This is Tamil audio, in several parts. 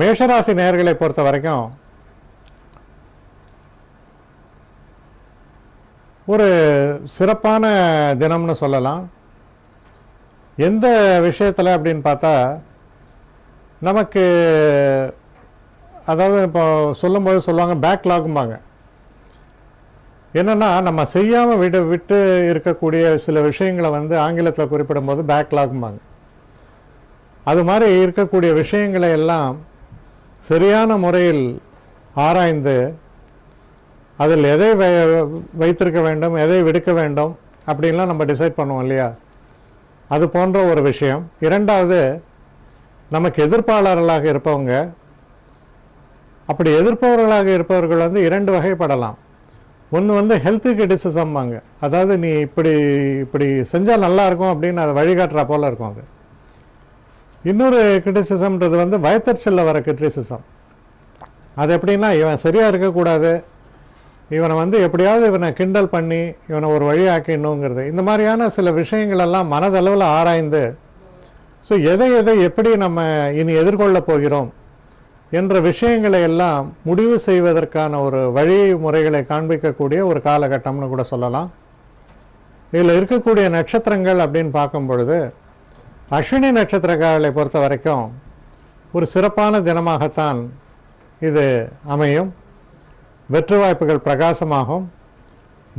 மேஷராசி நேயர்களை பொறுத்த வரைக்கும் ஒரு சிறப்பான தினம்னு சொல்லலாம். எந்த விஷயத்தில் அப்படின்னு பார்த்தா, நமக்கு அதாவது இப்போ சொல்லும்போது சொல்லுவாங்க பேக்லாகும்பாங்க. என்னென்னா, நம்ம செய்யாமல் விட்டு இருக்கக்கூடிய சில விஷயங்களை ஆங்கிலத்தில் குறிப்பிடும்போது பேக்லாகும்பாங்க. அது மாதிரி இருக்கக்கூடிய விஷயங்களை எல்லாம் சரியான முறையில் ஆராய்ந்து அதில் எதை வைத்திருக்க வேண்டும், எதை விடுக்க வேண்டும் அப்படின்லாம் நம்ம டிசைட் பண்ணுவோம் இல்லையா? அது போன்ற ஒரு விஷயம். இரண்டாவது, நமக்கு எதிர்ப்பாளர்களாக இருப்பவங்க, அப்படி எதிர்ப்பவர்களாக இருப்பவர்கள் இரண்டு வகைப்படலாம். ஒன்று ஹெல்த் கிரிட்டிசிசம்பாங்க. அதாவது நீ இப்படி செஞ்சால் நல்லாயிருக்கும் அப்படின்னு அதை வழிகாட்டுறா போல் இருக்கும். அது இன்னொரு கிரிட்டிசிசம்ன்றது வயத்தறிச்சலில் வர கிரிட்டிசிசம். அது எப்படின்னா, இவன் சரியாக இருக்கக்கூடாது, இவனை எப்படியாவது இவனை கிண்டல் பண்ணி இவனை ஒரு வழியாக்கணுங்கிறது. இந்த மாதிரியான சில விஷயங்களெல்லாம் மனதளவில் ஆராய்ந்து ஸோ எதை எப்படி நம்ம இனி எதிர்கொள்ள போகிறோம் என்ற விஷயங்களை எல்லாம் முடிவு செய்வதற்கான ஒரு வழிமுறைகளை காண்பிக்கக்கூடிய ஒரு காலகட்டம்னு கூட சொல்லலாம். இதில் இருக்கக்கூடிய நட்சத்திரங்கள் அப்படின்னு பார்க்கும் பொழுது, அஸ்வினி நட்சத்திரக்காரர்களை பொறுத்த வரைக்கும் ஒரு சிறப்பான தினமாகத்தான் இது அமையும். வெற்றி வாய்ப்புகள் பிரகாசமாகும்.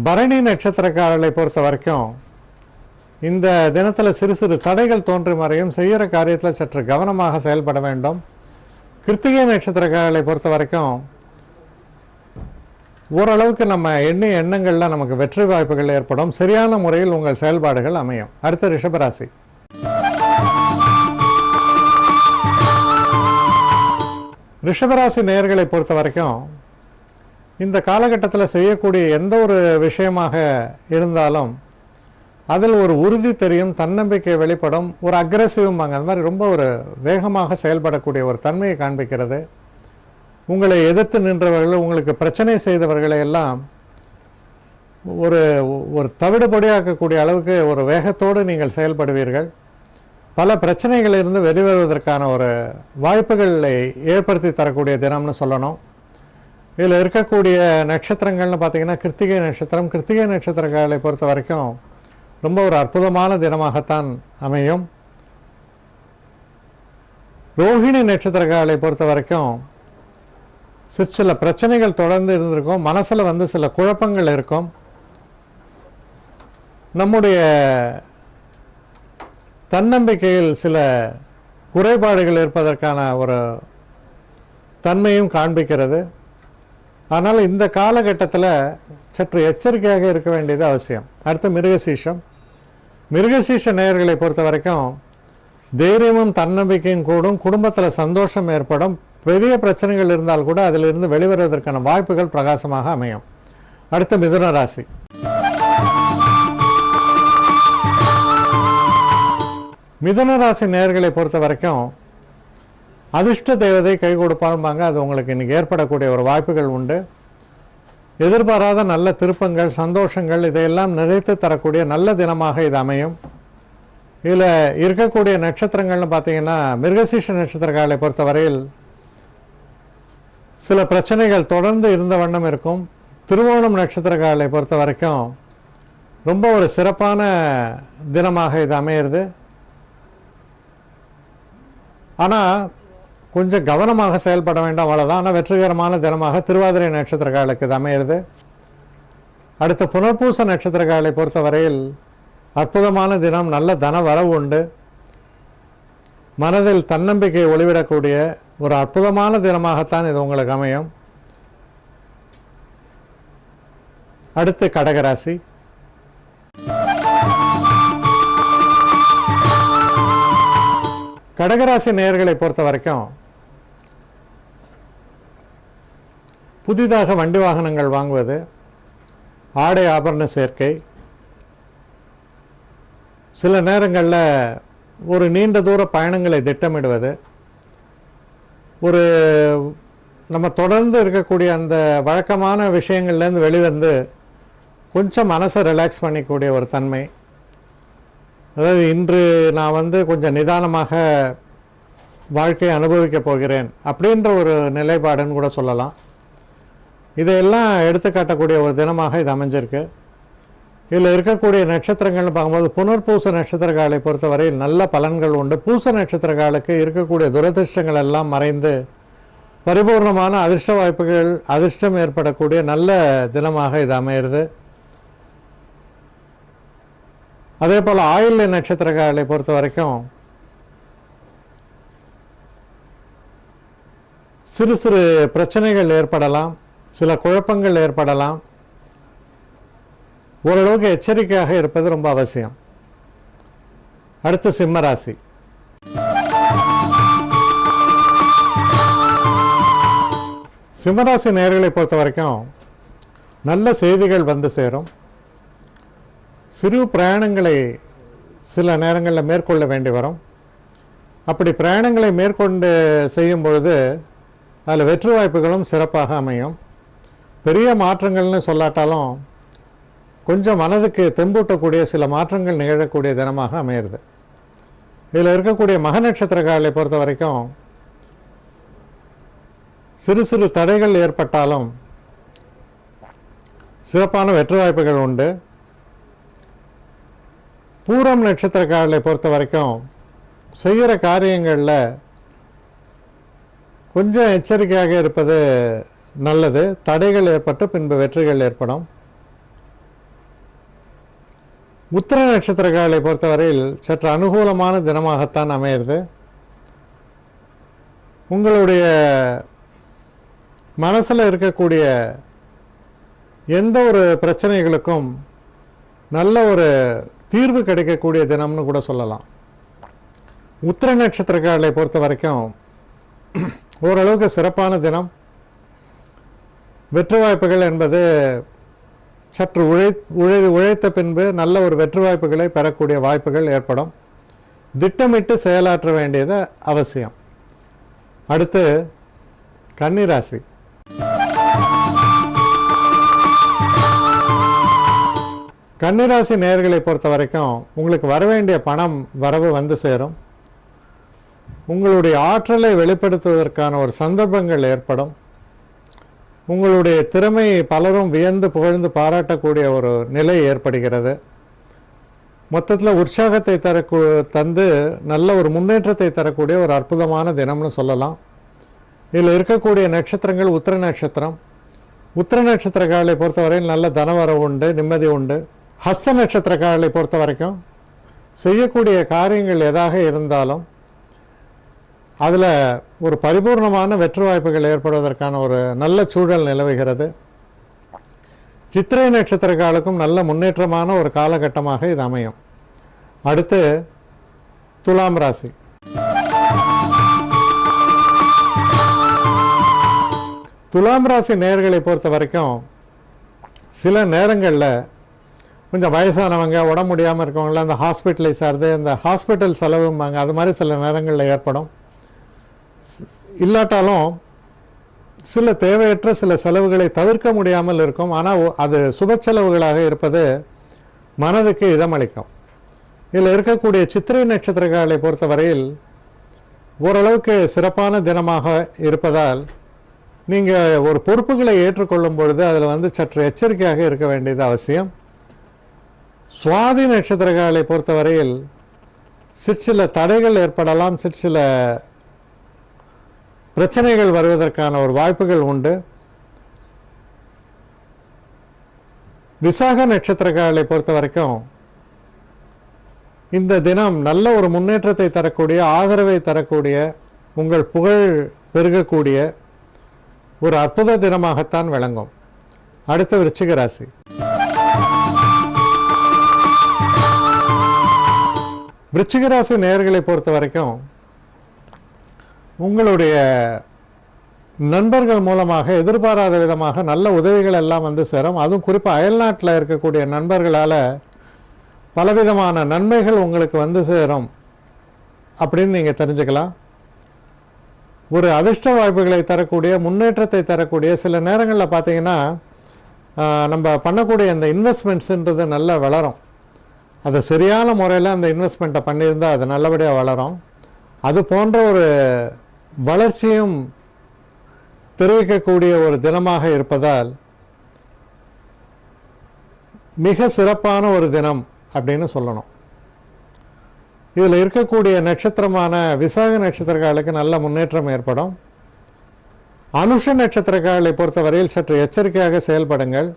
பரணி நட்சத்திரக்காரர்களை பொறுத்த வரைக்கும் இந்த தினத்தில் சிறு சிறு தடைகள் தோன்றி மறையும். செய்கிற காரியத்தில் சற்று கவனமாக செயல்பட வேண்டும். கிருத்திகை நட்சத்திரக்காரர்களை பொறுத்த வரைக்கும் ஓரளவுக்கு நம்ம எண்ணிய எண்ணங்களில் நமக்கு வெற்றி வாய்ப்புகள் ஏற்படும். சரியான முறையில் உங்கள் செயல்பாடுகள் அமையும். அடுத்த ரிஷபராசி. ரிஷபராசி நேயர்களை பொறுத்த வரைக்கும் இந்த காலகட்டத்தில் செய்யக்கூடிய எந்த ஒரு விஷயமாக இருந்தாலும் அதில் ஒரு உறுதி தெரியும், தன்னம்பிக்கை வெளிப்படும், ஒரு அக்ரெசிவ்வாங்க. அது மாதிரி ரொம்ப ஒரு வேகமாக செயல்படக்கூடிய ஒரு தன்மையை காண்பிக்கிறது. உங்களை எதிர்த்து நின்றவர்கள், உங்களுக்கு பிரச்சனை செய்தவர்களை எல்லாம் ஒரு தவிடுபொடியாக்கக்கூடிய அளவுக்கு ஒரு வேகத்தோடு நீங்கள் செயல்படுவீர்கள். பல பிரச்சனைகளிலிருந்து வெளிவருவதற்கான ஒரு வாய்ப்புகளை ஏற்படுத்தி தரக்கூடிய தினம்னு சொல்லணும். இதில் இருக்கக்கூடிய நட்சத்திரங்கள்னு பார்த்திங்கன்னா, கிருத்திகை நட்சத்திரம். கிருத்திகை நட்சத்திரங்களை பொறுத்த வரைக்கும் ரொம்ப ஒரு அற்புதமான தினமாகத்தான் அமையும். ரோஹிணி நட்சத்திரங்களை பொறுத்த வரைக்கும் சில பிரச்சனைகள் தொடர்ந்து இருந்திருக்கும். மனசில் சில குழப்பங்கள் இருக்கும். நம்முடைய தன்னம்பிக்கையில் சில குறைபாடுகள் இருப்பதற்கான ஒரு தன்மையும் காண்பிக்கிறது. ஆனால் இந்த காலகட்டத்தில் சற்று எச்சரிக்கையாக இருக்க வேண்டியது அவசியம். அடுத்து மிருகசீஷம். மிருகசீஷ நேயர்களை பொறுத்த வரைக்கும் தைரியமும் தன்னம்பிக்கையும் கூடும். குடும்பத்தில் சந்தோஷம் ஏற்படும். பெரிய பிரச்சனைகள் இருந்தால் கூட அதிலிருந்து வெளிவருவதற்கான வாய்ப்புகள் பிரகாசமாக அமையும். அடுத்து மிதுன ராசி. மிதுன ராசி நேயர்களை பொறுத்த வரைக்கும் அதிர்ஷ்ட தேவதை கை கொடுப்பாங்க. அது உங்களுக்கு இன்றைக்கி ஏற்படக்கூடிய ஒரு வாய்ப்புகள் உண்டு. எதிர்பாராத நல்ல திருப்பங்கள், சந்தோஷங்கள் இதையெல்லாம் நிறைத்து தரக்கூடிய நல்ல தினமாக இது அமையும். இதில் இருக்கக்கூடிய நட்சத்திரங்கள்னு பார்த்தீங்கன்னா, மிருகசீஷ நட்சத்திரங்களை பொறுத்தவரையில் சில பிரச்சனைகள் தொடர்ந்து இருந்த வண்ணம் இருக்கும். திருவோணம் நட்சத்திரங்களை பொறுத்த வரைக்கும் ரொம்ப ஒரு சிறப்பான தினமாக இது அமையிறது. ஆனால் கொஞ்சம் கவனமாக செயல்பட வேண்டாம், அவ்வளோதான். ஆனால் வெற்றிகரமான தினமாக திருவாதிரை நட்சத்திரக்காரர்களுக்கு இது அமையிறது. அடுத்த புனர்பூச நட்சத்திரக்காரர்களை பொறுத்தவரையில் அற்புதமான தினம். நல்ல தன வரவு உண்டு. மனதில் தன்னம்பிக்கை ஒளிவிடக்கூடிய ஒரு அற்புதமான தினமாகத்தான் இது உங்களுக்கு அமையும். அடுத்து கடகராசி. கடகராசி நேயர்களை பொறுத்த வரைக்கும் புதிதாக வண்டி வாகனங்கள் வாங்குவது, ஆடை ஆபரண சேர்க்கை, சில நேரங்களில் ஒரு நீண்ட தூர பயணங்களை திட்டமிடுவது, ஒரு நம்ம தொடர்ந்து இருக்கக்கூடிய அந்த வழக்கமான விஷயங்கள்லேருந்து வெளிவந்து கொஞ்சம் மனசை ரிலாக்ஸ் பண்ணிக்கூடிய ஒரு தன்மை. அதாவது இன்று நான் கொஞ்சம் நிதானமாக வாழ்க்கையை அனுபவிக்கப் போகிறேன் அப்படின்ற ஒரு நிலைப்பாடுன்னு கூட சொல்லலாம். இதையெல்லாம் எடுத்துக்காட்டக்கூடிய ஒரு தினமாக இது அமைஞ்சிருக்கு. இதில் இருக்கக்கூடிய நட்சத்திரங்கள்னு பார்க்கும்போது புனர்பூச நட்சத்திரக்காலை பொறுத்தவரையில் நல்ல பலன்கள் உண்டு. பூச நட்சத்திரக்காலுக்கு இருக்கக்கூடிய துரதிருஷ்டங்கள் எல்லாம் மறைந்து பரிபூர்ணமான அதிர்ஷ்ட வாய்ப்புகள், அதிர்ஷ்டம் ஏற்படக்கூடிய நல்ல தினமாக இது அமையிறது. அதே போல் ஆயில்ய நட்சத்திரக்காலை பொறுத்த வரைக்கும் சிறு சிறு பிரச்சனைகள் ஏற்படலாம், சில குழப்பங்கள் ஏற்படலாம். ஓரளவுக்கு எச்சரிக்கையாக இருப்பது ரொம்ப அவசியம். அடுத்து சிம்மராசி. சிம்மராசி நேயர்களை பொறுத்த வரைக்கும் நல்ல செய்திகள் வந்து சேரும். சிறு பிரயாணங்களை சில நேரங்களில் மேற்கொள்ள வேண்டி வரும். அப்படி பிரயாணங்களை மேற்கொண்டு செய்யும் பொழுது அதில் வெற்றி வாய்ப்புகளும் சிறப்பாக அமையும். பெரிய மாற்றங்கள்னு சொல்லாட்டாலும் கொஞ்சம் மனதுக்கு தெம்பூட்டக்கூடிய சில மாற்றங்கள் நிகழக்கூடிய தினமாக அமையிறது. இதில் இருக்கக்கூடிய மக நட்சத்திரக்காரர்களை பொறுத்த வரைக்கும் சிறு சிறு தடைகள் ஏற்பட்டாலும் சிறப்பான வெற்றி வாய்ப்புகள் உண்டு. பூரம் நட்சத்திரக்காரர்களை பொறுத்த வரைக்கும் செய்கிற காரியங்களில் கொஞ்சம் எச்சரிக்கையாக இருப்பது நல்லது. தடைகள் ஏற்பட்டு பின்பு வெற்றிகள் ஏற்படும். உத்திர நட்சத்திரக்காரர்களை பொறுத்தவரையில் சற்று அனுகூலமான தினமாகத்தான் அமையிறது. உங்களுடைய மனசில் இருக்கக்கூடிய எந்த ஒரு பிரச்சனைகளுக்கும் நல்ல ஒரு தீர்வு கிடைக்கக்கூடிய தினம்னு கூட சொல்லலாம். உத்திர நட்சத்திரக்காரர்களை பொறுத்த வரைக்கும் ஓரளவுக்கு சிறப்பான தினம். வெற்றி வாய்ப்புகள் என்பது சற்று உழைத்த பின்பு நல்ல ஒரு வெற்றி வாய்ப்புகளை பெறக்கூடிய வாய்ப்புகள் ஏற்படும். திட்டமிட்டு செயலாற்ற வேண்டியது அவசியம். அடுத்து கன்னிராசி. கன்னிராசி நேயர்களை பொறுத்த வரைக்கும் உங்களுக்கு வரவேண்டிய பணம் வரவு வந்து சேரும். உங்களுடைய ஆற்றலை வெளிப்படுத்துவதற்கான ஒரு சந்தர்ப்பங்கள் ஏற்படும். உங்களுடைய திறமை பலரும் வியந்து புகழ்ந்து பாராட்டக்கூடிய ஒரு நிலை ஏற்படுகிறது. மொத்தத்தில் உற்சாகத்தை தந்து நல்ல ஒரு முன்னேற்றத்தை தரக்கூடிய ஒரு அற்புதமான தினம்னு சொல்லலாம். இதில் இருக்கக்கூடிய நட்சத்திரங்கள் உத்திர நட்சத்திரம். உத்திர நட்சத்திரக்காரர்களை பொறுத்தவரையில் நல்ல தனவரவு உண்டு, நிம்மதி உண்டு. ஹஸ்த நட்சத்திரக்காரர்களை பொறுத்த வரைக்கும் செய்யக்கூடிய காரியங்கள் எதாக இருந்தாலும் அதில் ஒரு பரிபூர்ணமான வெற்றி வாய்ப்புகள் ஏற்படுவதற்கான ஒரு நல்ல சூழல் நிலவுகிறது. சித்திரை நட்சத்திரக்காலுக்கும் நல்ல முன்னேற்றமான ஒரு காலகட்டமாக இது அமையும். அடுத்து துலாம் ராசி. துலாம் ராசி நேயர்களை பொறுத்த வரைக்கும் சில நேரங்களில் கொஞ்சம் வயசானவங்க, உடம்பு முடியாமல் இருக்கவங்கள அந்த ஹாஸ்பிட்டலைஸ் ஆகுது, அந்த ஹாஸ்பிட்டல் செலவும்பாங்க, அது மாதிரி சில நேரங்களில் ஏற்படும். இல்லாட்டாலும் சில தேவையற்ற சில செலவுகளை தவிர்க்க முடியாமல் இருக்கும். ஆனால் அது சுப செலவுகளாக இருப்பது மனதுக்கு இதமளிக்கும். இதில் இருக்கக்கூடிய சித்திரை நட்சத்திரங்களை பொறுத்தவரையில் ஓரளவுக்கு சிறப்பான தினமாக இருப்பதால் நீங்கள் ஒரு பொறுப்புகளை ஏற்றுக்கொள்ளும் பொழுது அதில் சற்று எச்சரிக்கையாக இருக்க வேண்டியது அவசியம். சுவாதி நட்சத்திரங்களை பொறுத்தவரையில் சிற்சில தடைகள் ஏற்படலாம், சிற்சில பிரச்சனைகள் வருவதற்கான ஒரு வாய்ப்புகள் உண்டு. விசாக நட்சத்திரங்களை பொறுத்த வரைக்கும் இந்த தினம் நல்ல ஒரு முன்னேற்றத்தை தரக்கூடிய, ஆதரவை தரக்கூடிய, உங்கள் புகழ் பெருகக்கூடிய ஒரு அற்புத தினமாகத்தான் விளங்கும். அடுத்த விருச்சிக ராசி. விருச்சிக ராசி நேயர்களை பொறுத்த வரைக்கும் உங்களுடைய நண்பர்கள் மூலமாக எதிர்பாராத விதமாக நல்ல உதவிகள் எல்லாம் வந்து சேரும். அதுவும் குறிப்பாக அயல்நாட்டில் இருக்கக்கூடிய நண்பர்களால் பலவிதமான நன்மைகள் உங்களுக்கு வந்து சேரும் அப்படின்னு நீங்கள் தெரிஞ்சுக்கலாம். ஒரு அதிர்ஷ்ட வாய்ப்புகளை தரக்கூடிய, முன்னேற்றத்தை தரக்கூடிய, சில நேரங்களில் பார்த்தீங்கன்னா நம்ம பண்ணக்கூடிய அந்த இன்வெஸ்ட்மெண்ட்ஸுன்றது நல்லா வளரும். அதை சரியான முறையில் அந்த இன்வெஸ்ட்மெண்ட்டை பண்ணியிருந்தால் அது நல்லபடியாக வளரும். அது போன்ற ஒரு வளர்ச்சியும் தெரிவிக்கக்கூடிய ஒரு தினமாக இருப்பதால் மிக சிறப்பான ஒரு தினம் அப்படின்னு சொல்லணும். இதில் இருக்கக்கூடிய நட்சத்திரமான விசாக நட்சத்திரக்காரர்களுக்கு நல்ல முன்னேற்றம் ஏற்படும். அனுஷ நட்சத்திரக்காரர்களை பொறுத்தவரையில் சற்று எச்சரிக்கையாக செயல்படுங்கள்.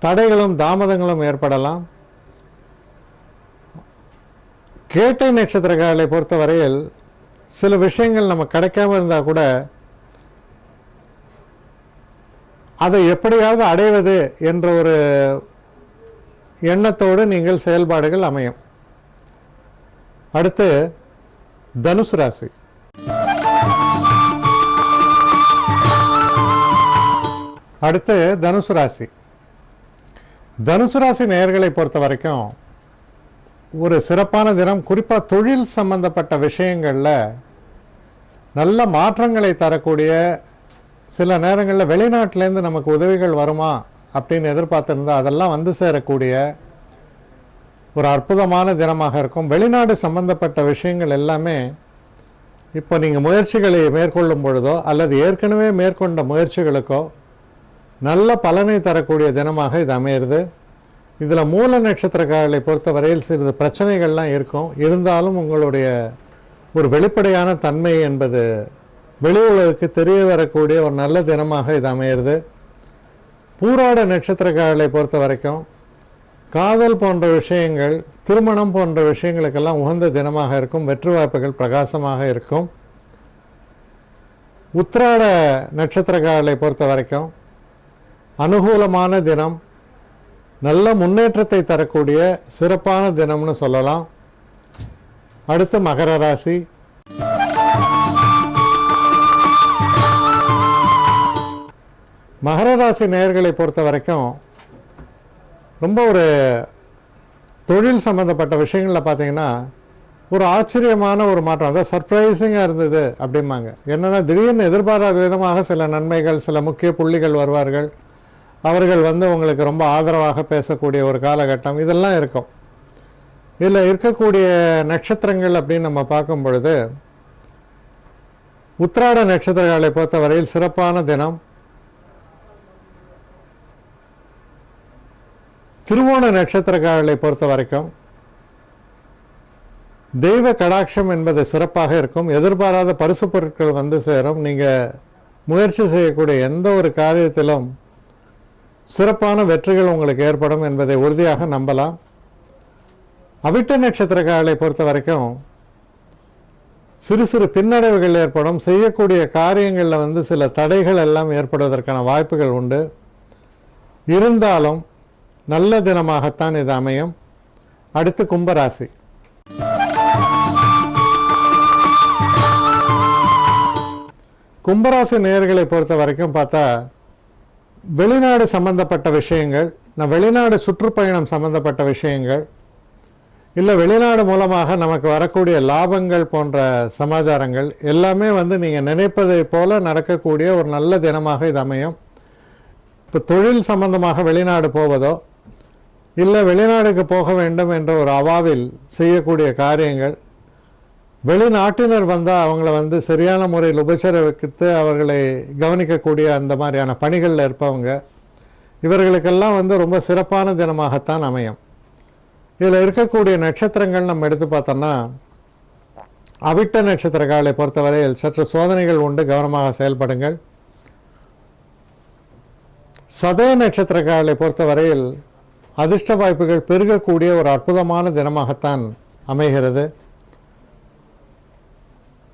தடைகளும் தாமதங்களும் ஏற்படலாம். கேட்டை நட்சத்திரக்காரர்களை பொறுத்தவரையில் சில விஷயங்கள் நம்ம கிடைக்காம இருந்தால் கூட அதை எப்படியாவது அடைவது என்ற ஒரு எண்ணத்தோடு நீங்கள் செயல்பாடுகள் அமையும். அடுத்து தனுசு ராசி. அடுத்து தனுசு ராசி. தனுசு ராசி நேயர்களை பொறுத்த வரைக்கும் ஒரு சிறப்பான தினம். குறிப்பாக தொழில் சம்பந்தப்பட்ட விஷயங்களில் நல்ல மாற்றங்களை தரக்கூடிய, சில நேரங்களில் வெளிநாட்டிலேருந்து நமக்கு உதவிகள் வருமா அப்படின்னு எதிர்பார்த்துருந்தா அதெல்லாம் வந்து சேரக்கூடிய ஒரு அற்புதமான தினமாக இருக்கும். வெளிநாடு சம்பந்தப்பட்ட விஷயங்கள் எல்லாமே இப்போ நீங்கள் முயற்சிகளை மேற்கொள்ளும் பொழுதோ அல்லது ஏற்கனவே மேற்கொண்ட முயற்சிகளுக்கோ நல்ல பலனை தரக்கூடிய தினமாக இது அமையிறது. இதில் மூல நட்சத்திரக்காரர்களை பொறுத்தவரையில் சிறிது பிரச்சனைகள்லாம் இருக்கும். இருந்தாலும் உங்களுடைய ஒரு வெளிப்படையான தன்மை என்பது வெளி உலகுக்கு தெரிய வரக்கூடிய ஒரு நல்ல தினமாக இது அமையிறது. பூராட நட்சத்திரக்காரர்களை பொறுத்த வரைக்கும் காதல் போன்ற விஷயங்கள், திருமணம் போன்ற விஷயங்களுக்கெல்லாம் உகந்த தினமாக இருக்கும். வெற்றி வாய்ப்புகள் பிரகாசமாக இருக்கும். உத்திராட நட்சத்திரக்காரர்களை பொறுத்த வரைக்கும் அனுகூலமான தினம், நல்ல முன்னேற்றத்தை தரக்கூடிய சிறப்பான தினம்னு சொல்லலாம். அடுத்து மகர ராசி. மகர ராசி நேயர்களை பொறுத்த வரைக்கும் ரொம்ப ஒரு தொழில் சம்மந்தப்பட்ட விஷயங்களில் பார்த்தீங்கன்னா ஒரு ஆச்சரியமான ஒரு மாற்றம், அதாவது சர்ப்ரைசிங்காக இருந்தது அப்படிம்பாங்க. என்னென்னா திடீர்னு எதிர்பாராத விதமாக சில நன்மைகள், சில முக்கிய புள்ளிகள் வருவார்கள். அவர்கள் உங்களுக்கு ரொம்ப ஆதரவாக பேசக்கூடிய ஒரு காலகட்டம் இதெல்லாம் இருக்கும். இதில் இருக்கக்கூடிய நட்சத்திரங்கள் அப்படின்னு நம்ம பார்க்கும் பொழுது உத்திராட நட்சத்திரங்களை பொறுத்தவரையில் சிறப்பான தினம். திருவோண நட்சத்திரக்காரர்களை பொறுத்த வரைக்கும் தெய்வ கடாட்சம் என்பது சிறப்பாக இருக்கும். எதிர்பாராத பரிசு பொருட்கள் வந்து சேரும். நீங்கள் முயற்சி செய்யக்கூடிய எந்த ஒரு காரியத்திலும் சிறப்பான வெற்றிகள் உங்களுக்கு ஏற்படும் என்பதை உறுதியாக நம்பலாம். அவிட்ட நட்சத்திரக்காரர்களை பொறுத்த வரைக்கும் சிறு சிறு பின்னடைவுகள் ஏற்படும். செய்யக்கூடிய காரியங்களில் சில தடைகள் எல்லாம் ஏற்படுவதற்கான வாய்ப்புகள் உண்டு. இருந்தாலும் நல்ல தினமாகத்தான் இது அமையும். அடுத்து கும்பராசி. கும்பராசி நேயர்களை பொறுத்த வரைக்கும் பார்த்தா வெளிநாடு சம்பந்தப்பட்ட விஷயங்கள், வெளிநாடு சுற்றுப்பயணம் சம்பந்தப்பட்ட விஷயங்கள், இல்லை வெளிநாடு மூலமாக நமக்கு வரக்கூடிய லாபங்கள் போன்ற சமாச்சாரங்கள் எல்லாமே நீங்கள் நினைப்பதை போல நடக்கக்கூடிய ஒரு நல்ல தினமாக இது அமையும். இப்போ தொழில் சம்பந்தமாக வெளிநாடு போவதோ இல்லை வெளிநாடுக்கு போக வேண்டும் என்ற ஒரு அவாவில் செய்யக்கூடிய காரியங்கள், வெளிநாட்டினர் வந்தால் அவங்கள சரியான முறையில் உபசரித்து அவர்களை கவனிக்கக்கூடிய அந்த மாதிரியான பணிகளில் இருப்பவங்க, இவர்களுக்கெல்லாம் ரொம்ப சிறப்பான தினமாகத்தான் அமையும். இதில் இருக்கக்கூடிய நட்சத்திரங்கள் நம்ம எடுத்து பார்த்தோம்னா அவிட்ட நட்சத்திரக்காரர்களை பொறுத்தவரையில் சற்று சோதனைகள் உண்டு, கவனமாக செயல்படுங்கள். சதய நட்சத்திரக்காரர்களை பொறுத்தவரையில் அதிர்ஷ்ட வாய்ப்புகள் பெருகக்கூடிய ஒரு அற்புதமான தினமாகத்தான் அமைகிறது.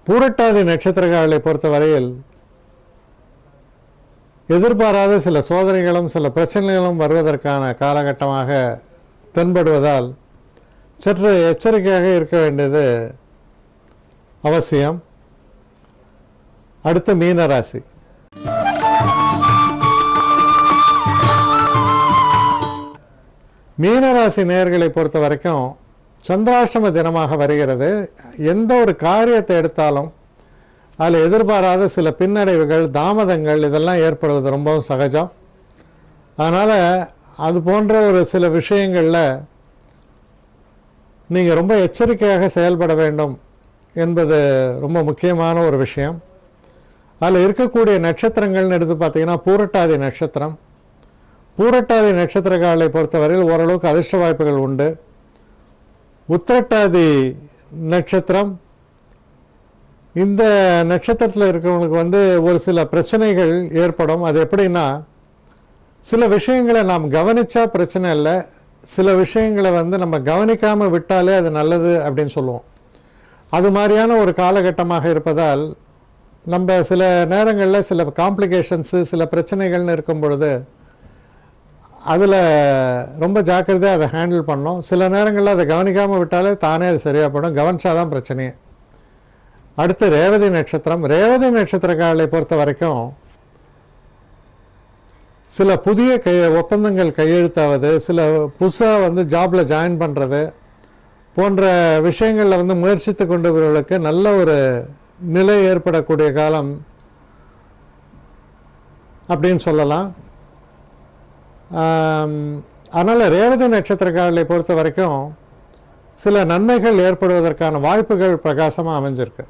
பூரட்டாதி நட்சத்திரக்காரர்களை பொறுத்தவரையில் எதிர்பாராத சில சோதனைகளும் சில பிரச்சனைகளும் வருவதற்கான காலகட்டமாக தென்படுவதால் சற்று எச்சரிக்கையாக இருக்க வேண்டியது அவசியம். அடுத்து மீனராசி. மீனராசி நேயர்களை பொறுத்த வரைக்கும் சந்திராஷ்டம தினமாக வருகிறது. எந்த ஒரு காரியத்தை எடுத்தாலும் அதில் எதிர்பாராத சில பின்னடைவுகள், தாமதங்கள் இதெல்லாம் ஏற்படுவது ரொம்பவும் சகஜம். அதனால் அது போன்ற ஒரு சில விஷயங்களில் நீங்கள் ரொம்ப எச்சரிக்கையாக செயல்பட வேண்டும் என்பது ரொம்ப முக்கியமான ஒரு விஷயம். அதில் இருக்கக்கூடிய நட்சத்திரங்கள்னு எடுத்து பார்த்தீங்கன்னா பூரட்டாதி நட்சத்திரம். பூரட்டாதி நட்சத்திரக்காரர்களை பொறுத்தவரையில் ஓரளவுக்கு அதிர்ஷ்ட வாய்ப்புகள் உண்டு. உத்திரட்டாதி நட்சத்திரம், இந்த நட்சத்திரத்தில் இருக்கிறவங்களுக்கு வந்து ஒரு சில பிரச்சனைகள் ஏற்படும். அது எப்படின்னா, சில விஷயங்களை நாம் கவனித்தா பிரச்சனை இல்லை, சில விஷயங்களை வந்து நம்ம கவனிக்காமல் விட்டாலே அது நல்லது அப்படின்னு சொல்லுவோம். அது மாதிரியான ஒரு காலகட்டமாக இருப்பதால் நம்ம சில நேரங்களில் சில காம்ப்ளிகேஷன்ஸு, சில பிரச்சனைகள்னு இருக்கும் பொழுது அதில் ரொம்ப ஜாக்கிரதையாக அதை ஹேண்டில் பண்ணோம். சில நேரங்களில் அதை கவனிக்காமல் விட்டாலே தானே அது சரியாக போடும், கவனிச்சாதான் பிரச்சனையே. அடுத்து ரேவதி நட்சத்திரம். ரேவதி நட்சத்திரக்காரர்களை பொறுத்த வரைக்கும் சில புதிய ஒப்பந்தங்கள் கையெழுத்தாவது, சில புதுசாக வந்து ஜாபில் ஜாயின் பண்ணுறது போன்ற விஷயங்களில் வந்து முயற்சித்து கொண்டவர்களுக்கு நல்ல ஒரு நிலை ஏற்படக்கூடிய காலம் அப்படின்னு சொல்லலாம். அதனால் ரேவதி நட்சத்திரக்காரர்களை பொறுத்த வரைக்கும் சில நன்மைகள் ஏற்படுவதற்கான வாய்ப்புகள் பிரகாசமாக அமைஞ்சிருக்கு.